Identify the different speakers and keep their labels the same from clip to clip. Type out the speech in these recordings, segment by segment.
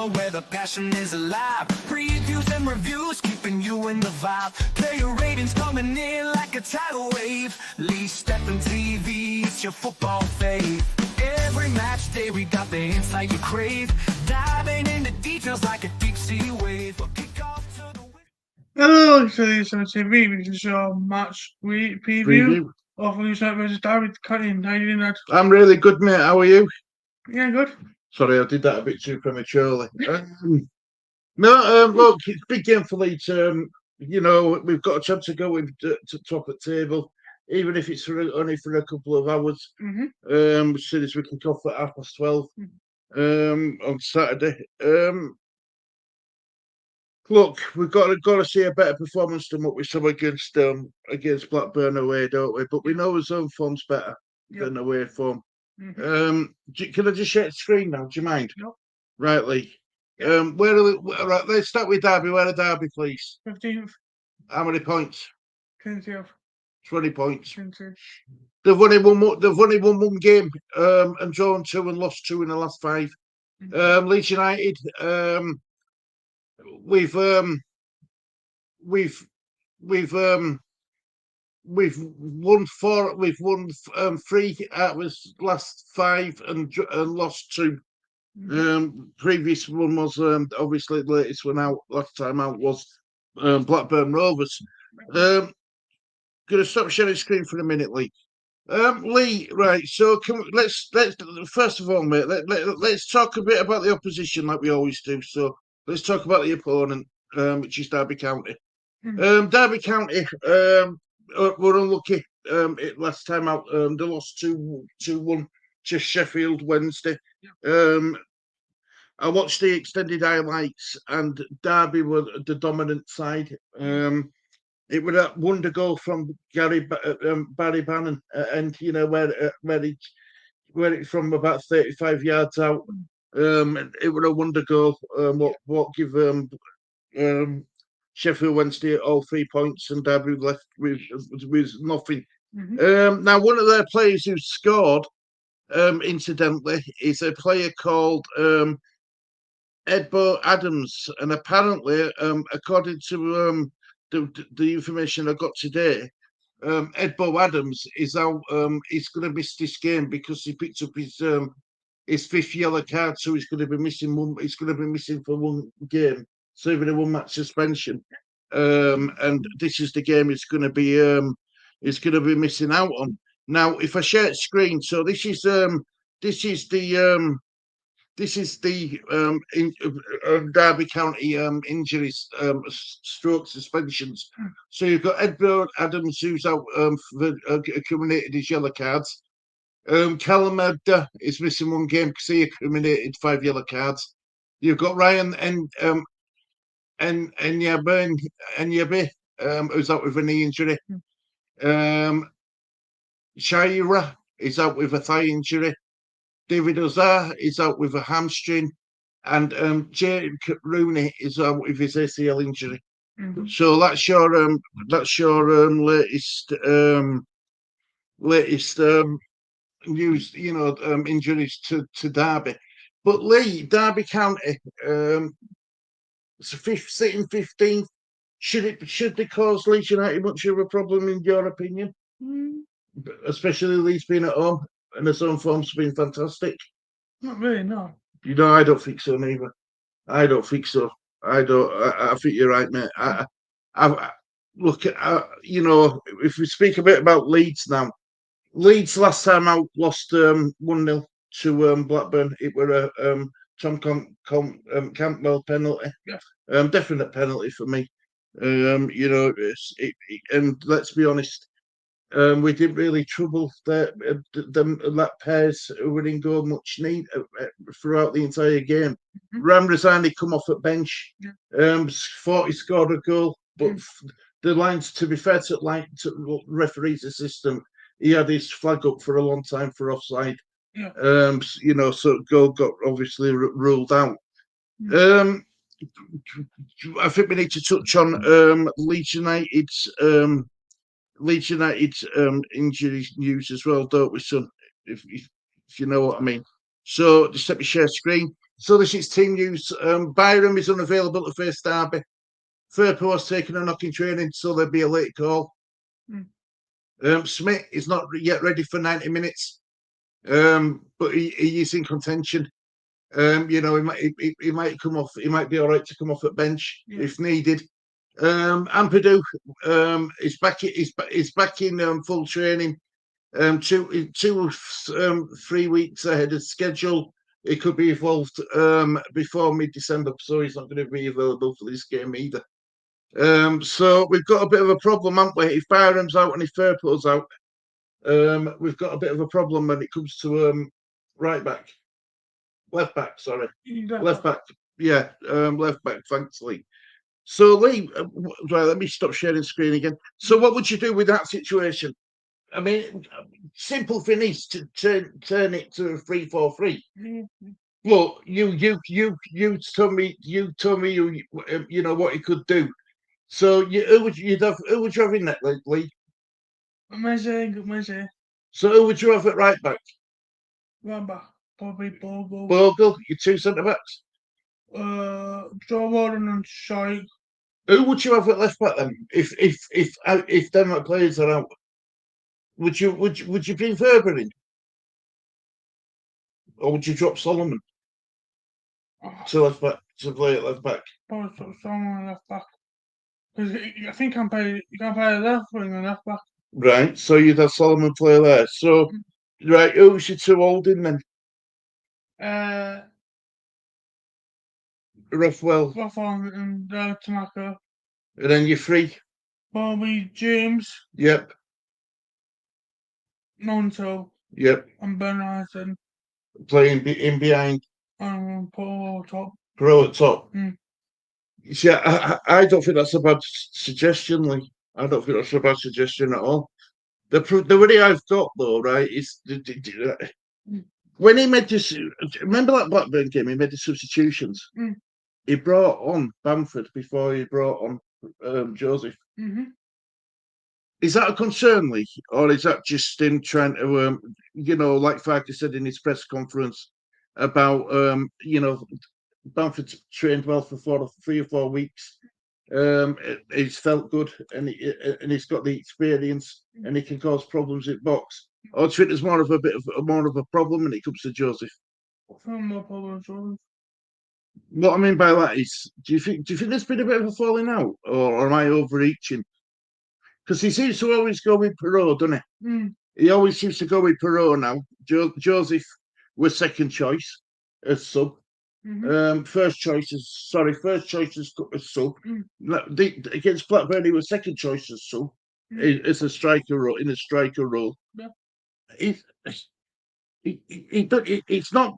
Speaker 1: channel where the passion is alive. Previews and reviews keeping you in the vibe. Player ratings coming in like a tidal wave. Lee Stephen TV, it's your football fave. Every match day we got the insight you crave. Diving into details like a deep sea wave. We'll kick off to the
Speaker 2: Hello, so Leeds and TV. This is your match week preview of Leeds United versus Derby. Cutting, how you doing, lad?
Speaker 3: I'm really good, mate. How are you?
Speaker 2: Yeah, good.
Speaker 3: Sorry, I did that a bit too prematurely. Look, it's a big game for Leeds. We've got a chance to go with to top at table, even if it's only for a couple of hours. As soon as we kick off at 12:30 on Saturday. Look, we've got to see a better performance than what we saw against Blackburn away, don't we? But we know his own form's better than away form. Can I just share the screen now? Do you mind?
Speaker 2: No.
Speaker 3: Right, Lee. Right, let's start with Derby. Where are Derby, please?
Speaker 2: 15th.
Speaker 3: How many points?
Speaker 2: 20th.
Speaker 3: 20 points.
Speaker 2: 20th.
Speaker 3: They've only won one game and drawn 2 and lost 2 in the last 5. Leeds United. We've won 4. We've won 3 out of his last 5 and lost 2. Previous one was obviously the latest one out. Last time out was Blackburn Rovers. Gonna stop sharing screen for a minute, Lee. Lee, right? So let's first of all, mate. Let's talk a bit about the opposition, like we always do. So let's talk about the opponent, which is Derby County. Derby County were unlucky last time out. They lost 2-1 to Sheffield Wednesday. I watched the extended highlights, and Derby were the dominant side. It was a wonder goal from Barry Bannon, and where it from about 35 yards out. It was a wonder goal. What give Sheffield Wednesday all 3 points, and Derby left with nothing. Now, one of their players who scored, incidentally, is a player called Edbo Adams, and apparently, according to the information I got today, Edbo Adams is out. He's going to miss this game because he picked up his 5th yellow card, so he's going to be missing one. He's going to be missing for one game, serving a 1-match suspension. And this is the game he's going to be missing out on. Now, if I share the screen, so this is the Derby County injuries, stroke suspensions. So you've got Edward Adams, who's out for accumulated his yellow cards. Callum Edda is missing 1 game because he accumulated 5 yellow cards. You've got Ryan and Yabe, who's out with a knee injury. Shaira is out with a thigh injury. David Ozar is out with a hamstring, and Jake Rooney is out with his ACL injury. So that's your latest news. Injuries to Derby. But Lee, Derby County, sitting 15th. Should they cause Leeds United much of a problem in your opinion? Especially Leeds being at home. And his own form's been fantastic.
Speaker 2: Not really, no.
Speaker 3: I don't think so, neither. I don't think so. I think you're right, mate. Look, if we speak a bit about Leeds now, Leeds last time out lost 1-0 to Blackburn. It were a Tom Campbell penalty. Definite penalty for me. And let's be honest. We didn't really trouble that pairs who were in goal much need throughout the entire game. Ramrazani come off at bench, thought he scored a goal, but the lines, to be fair to the referee's assistant, he had his flag up for a long time for offside. So goal got obviously ruled out. I think we need to touch on Leeds United's injury news as well, don't we, son? If you know what I mean. So just let me share screen. So this is team news. Byram is unavailable to face Derby. Firpo has taken a knock in training, so there'll be a late call. Smith is not yet ready for 90 minutes, but he is in contention. You know, he might come off. He might be all right to come off at bench if needed. Ampadu is back. Is back in full training. 3 weeks ahead of schedule. It could be evolved before mid-December, so he's not going to be available for this game either. So we've got a bit of a problem, haven't we? If Byram's out and if Firpo's out, we've got a bit of a problem when it comes to left back. Sorry, left back. Yeah, left back. Thanks, Lee. So Lee, right, let me stop sharing screen again. So what would you do with that situation? I mean, simple finish to turn it to a 3-4-3. Well, you told me you know what you could do. So who would you have in that league?
Speaker 2: Messi.
Speaker 3: So who would you have at right back?
Speaker 2: Right back, probably Bogle.
Speaker 3: Bogle, your two centre backs.
Speaker 2: Joe Warden and Shaik.
Speaker 3: Who would you have at left back then? If them players are out, would you bring Verber in, or would you drop Solomon to left back to play at left back?
Speaker 2: Probably drop Solomon left back. Because I think you can play left wing and left back.
Speaker 3: Right, so you'd have Solomon play there. So, right, who's your two holding then? Rothwell
Speaker 2: and Tanaka.
Speaker 3: And then you're free.
Speaker 2: Bobby James.
Speaker 3: Yep.
Speaker 2: Nonto.
Speaker 3: Yep.
Speaker 2: And Ben Harrison.
Speaker 3: Playing in behind.
Speaker 2: And Pro at top.
Speaker 3: Pro at top. You see, I don't think that's a bad suggestion, Lee. I don't think that's a bad suggestion at all. The worry I've got though, right, is when he made this. Remember that Blackburn game? He made the substitutions. He brought on Bamford before he brought on Joseph. Is that a concern, Lee, or is that just him trying to, like Farke said in his press conference about, Bamford trained well for 3 or 4 weeks. He's felt good, and he's got the experience, and he can cause problems at box. Or do you think there's more of a problem when it comes to Joseph?
Speaker 2: More problems, Joseph.
Speaker 3: What I mean by that is, do you think there's been a bit of a falling out, or am I overreaching? Because he seems to always go with Perot, doesn't he? He always seems to go with Perot now. Joseph was second choice as sub. First choice as sub. Against Blackburn, he was second choice as sub. It's a striker role in a striker role. Yeah. It's not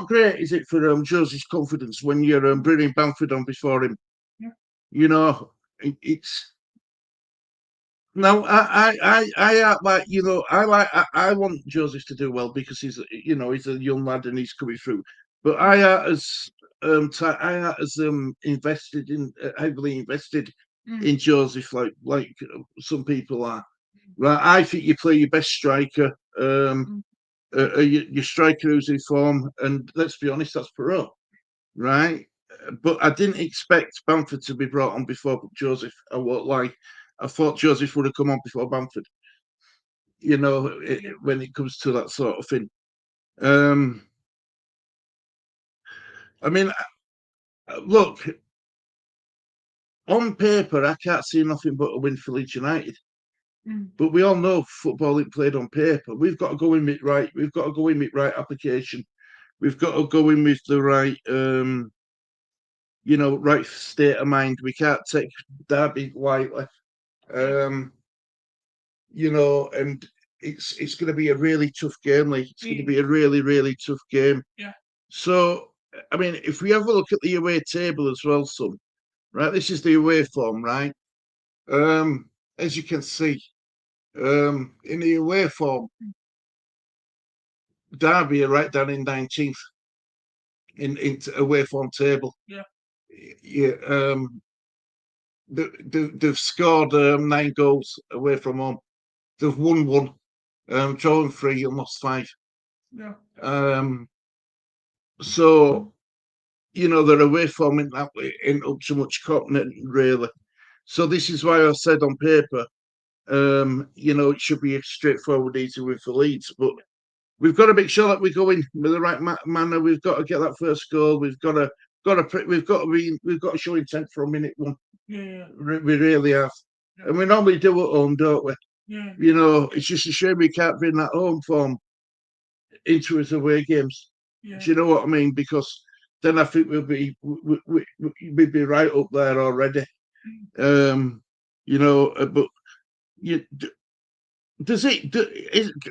Speaker 3: great, is it, for Joseph's confidence when you're bringing Bamford on before him? Yeah. You know, it's. No, I want Joseph to do well because he's a young lad and he's coming through. But invested in heavily invested in Joseph like some people are. Right, I think you play your best striker, your striker who's in form, and let's be honest, that's Perot, right? But I didn't expect Bamford to be brought on before Joseph. I thought Joseph would have come on before Bamford. When it comes to that sort of thing. I mean, look, on paper, I can't see nothing but a win for Leeds United. But we all know football ain't played on paper. We've got to go in with right. We've got to go in with right application. We've got to go in with the right, right state of mind. We can't take Derby lightly. And it's going to be a really tough game. Like it's going to be a really, really tough game.
Speaker 2: Yeah.
Speaker 3: So, I mean, if we have a look at the away table as well, son, right? This is the away form, right? As you can see, in the away form, Derby are right down in 19th in away form table.
Speaker 2: Yeah.
Speaker 3: Yeah. They've scored 9 goals away from home. They've won 1, drawn 3, and lost 5.
Speaker 2: Yeah.
Speaker 3: So their away form ain't up to much confident, really. So this is why I said on paper, it should be a straightforward, easy win for Leeds. But we've got to make sure that we go in with the right manner. We've got to get that first goal. We've got to show intent from minute one.
Speaker 2: Yeah.
Speaker 3: We really have, and we normally do at home, don't we?
Speaker 2: Yeah.
Speaker 3: It's just a shame we can't bring that home form into his away games.
Speaker 2: Yeah.
Speaker 3: Do you know what I mean? Because then I think we'd be right up there already. But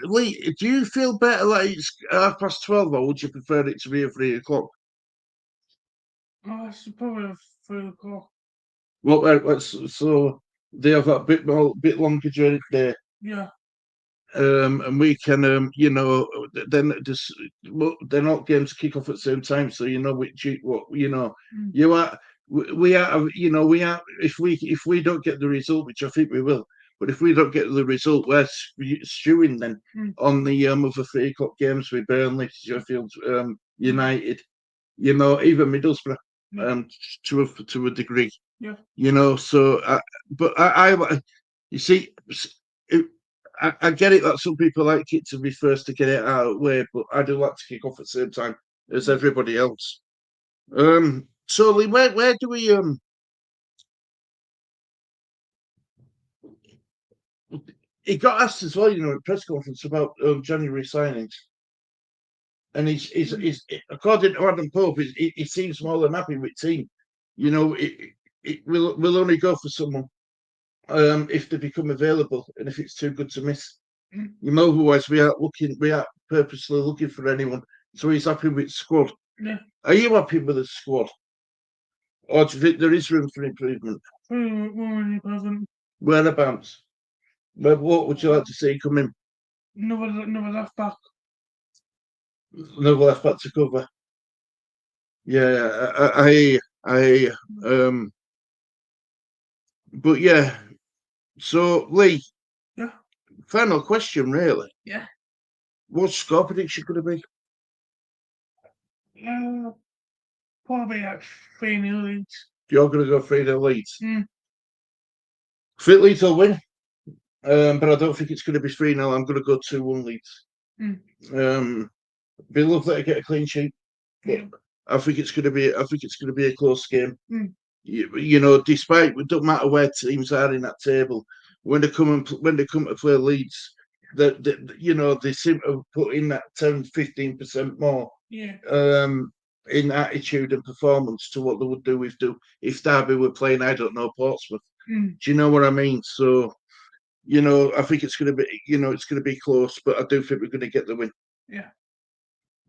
Speaker 3: Lee, do you feel better like it's 12:30, or would you prefer it to be at 3:00?
Speaker 2: Oh, it's probably 3:00.
Speaker 3: Well, so they have that bit longer during the day.
Speaker 2: Yeah.
Speaker 3: And we can, then they're not games kick off at the same time, so you are, we are, if we don't get the result, which I think we will, but if we don't get the result, we're stewing then on the other 3:00 games with Burnley, Sheffield United, even Middlesbrough, to a degree, So, but you see. I get it that some people like it to be first to get it out of the way, but I do like to kick off at the same time as everybody else. So Lee, where do we he got asked as well, at press conference about January signings, and he's according to Adam Pope, he seems more than happy with team. We'll only go for someone if they become available and if it's too good to miss. Otherwise we are purposely looking for anyone. So he's happy with the squad.
Speaker 2: Yeah.
Speaker 3: Are you happy with the squad? Or do you think there is room for improvement? Whereabouts? What would you like to see come in?
Speaker 2: Another left back.
Speaker 3: Another left back to cover. Yeah, I but yeah. So Lee.
Speaker 2: Yeah.
Speaker 3: Final question, really.
Speaker 2: Yeah.
Speaker 3: What score prediction could it be?
Speaker 2: Probably like 3-0 Leeds.
Speaker 3: You're going to go 3-0 Leeds?
Speaker 2: I
Speaker 3: think Leeds will win, but I don't think it's going to be 3-0. I'm going to go 2-1 Leeds. Be lovely to get a clean sheet. But I think it's going to be a close game. Despite it don't matter where teams are in that table, when they come to play Leeds, they seem to put in that 10-15% more in attitude and performance to what they would do if Derby were playing, I don't know, Portsmouth. Do you know what I mean? So, I think it's going to be close, but I do think we're going to get the win.
Speaker 2: Yeah.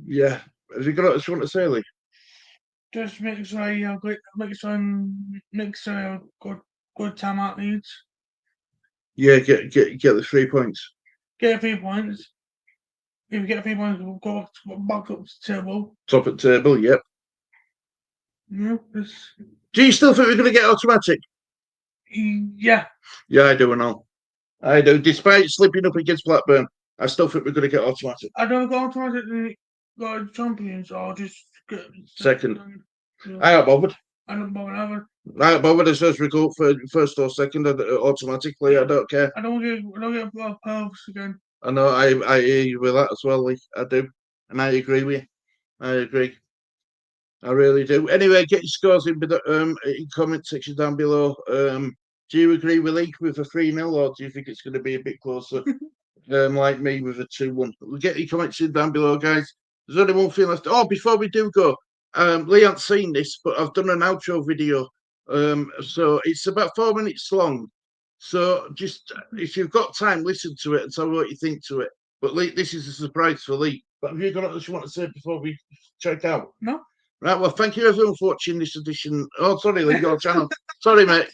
Speaker 3: Yeah. Have you got what you want to say, Lee?
Speaker 2: Just make sure you have good time at Leeds.
Speaker 3: Yeah, get the 3 points.
Speaker 2: Get 3 points. If we get 3 points, we'll go back up to the table.
Speaker 3: Top of the table, yep.
Speaker 2: Yeah.
Speaker 3: Do you still think we're going to get automatic?
Speaker 2: Yeah.
Speaker 3: Yeah, I do and all. I do. Despite slipping up against Blackburn, I still think we're going to get automatic.
Speaker 2: I don't go automatic got champions or just get
Speaker 3: second. I ain't bothered.
Speaker 2: I don't bother ever.
Speaker 3: I ain't bothered as we go for first or second automatically. I don't care.
Speaker 2: I don't get purpose again.
Speaker 3: I know. I hear you with that as well, Lee. I do, and I agree with you. I agree. I really do. Anyway, get your scores in comment section down below. Do you agree with Lee with a 3-0, or do you think it's going to be a bit closer? Like me with a 2-1. Get your comments in down below, guys. There's only one thing left. Oh, before we do go, Lee hasn't seen this, but I've done an outro video. So it's about 4 minutes long. So just if you've got time, listen to it and tell me what you think to it. But Lee, this is a surprise for Lee. But have you got what you want to say before we check out?
Speaker 2: No.
Speaker 3: Right. Well, thank you everyone for watching this edition. Oh, sorry, Lee, your channel. Sorry, mate.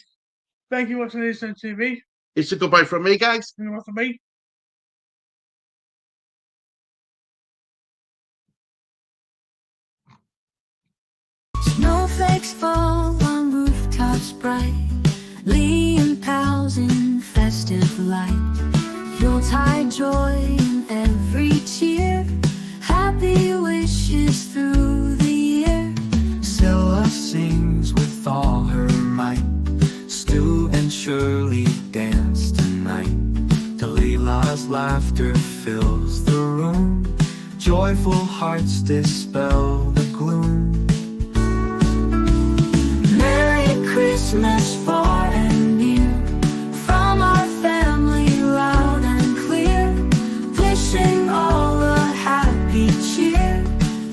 Speaker 2: Thank you for watching this on TV.
Speaker 3: It's a goodbye from me, guys.
Speaker 2: Goodbye from me.
Speaker 1: Snowflakes fall on rooftops bright, Lee and pals in festive light. Yuletide joy in every cheer, happy wishes through the year. So laughter fills the room. Joyful hearts dispel the gloom. Merry Christmas far and near, from our family loud and clear, wishing all a happy cheer.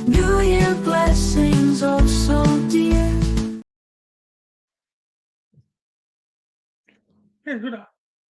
Speaker 1: New Year blessings oh so dear.
Speaker 2: Yeah, good.